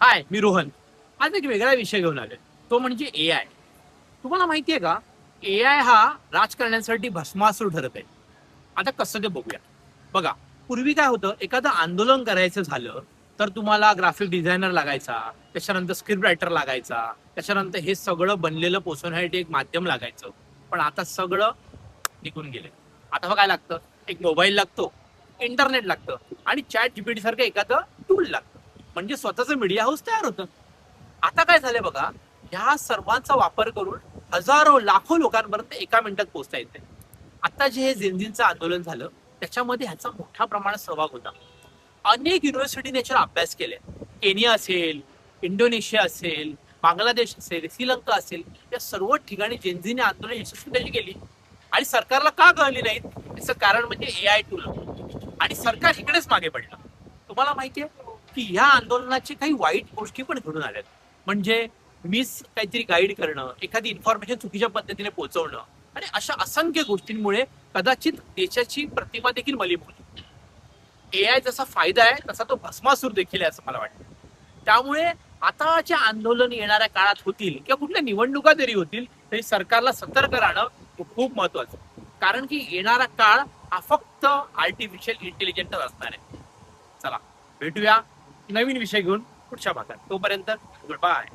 हाय, मी रोहन. आज एक वेगळा विषय घेऊन आलोय. तो म्हणजे एआय. तुम्हाला माहितीये का, एआय हा राजकारण्यांसाठी भस्मासूर ठरत आहे. आता कसं ते बघूया. बघा, पूर्वी काय होतं, एखादं आंदोलन करायचं झालं तर तुम्हाला ग्राफिक डिझायनर लागायचा, त्याच्यानंतर स्क्रिप्ट रायटर लागायचा, त्याच्यानंतर हे सगळं बनलेलं पोचवण्यासाठी एक माध्यम लागायचं. पण आता सगळं निघून गेले. आता काय लागतं, एक मोबाईल लागतो, इंटरनेट लागतं आणि चॅट जीपीटी सारखं एखादं टूल लागतं, म्हणजे स्वतःचं मीडिया हाऊस तयार होतं. आता काय झालंय बघा, ह्या सर्वांचा वापर करून हजारो लाखो लोकांपर्यंत एका मिनिटात पोहोचता येते. आता जे हे जेनझींचं आंदोलन झालं, त्याच्यामध्ये ह्याचा मोठ्या प्रमाणात सहभाग होता. अनेक युनिव्हर्सिटीने याच्यावर अभ्यास केले. केनिया असेल, इंडोनेशिया असेल, बांगलादेश असेल, श्रीलंका असेल, या सर्व ठिकाणी जेनझीने आंदोलन यशस्वी त्याची केली. आणि सरकारला का कळली नाहीत, याचं कारण म्हणजे एआय टूल. आणि सरकार इकडेच मागे पडलं. तुम्हाला माहितीये की ह्या आंदोलनाची काही वाईट गोष्टी पण घडून आल्यात. म्हणजे मिस काहीतरी गाईड करणं, एखादी इन्फॉर्मेशन चुकीच्या पद्धतीने पोहोचवणं, आणि अशा असंख्य गोष्टींमुळे कदाचित देशाची प्रतिमा देखील मलीम होती. एआय जसा फायदा आहे तसा तो भस्मासूर देखील आहे असं मला वाटतं. त्यामुळे आता जे आंदोलन येणाऱ्या काळात होतील किंवा कुठल्या निवडणुका जरी होतील, तरी सरकारला सतर्क राहणं खूप महत्वाचं. कारण की येणारा काळ हा फक्त आर्टिफिशियल इंटेलिजन्सच असणार आहे. चला, भेटूया नवीन विषय घेऊन पुढच्या भागात. तोपर्यंत गुड बाय.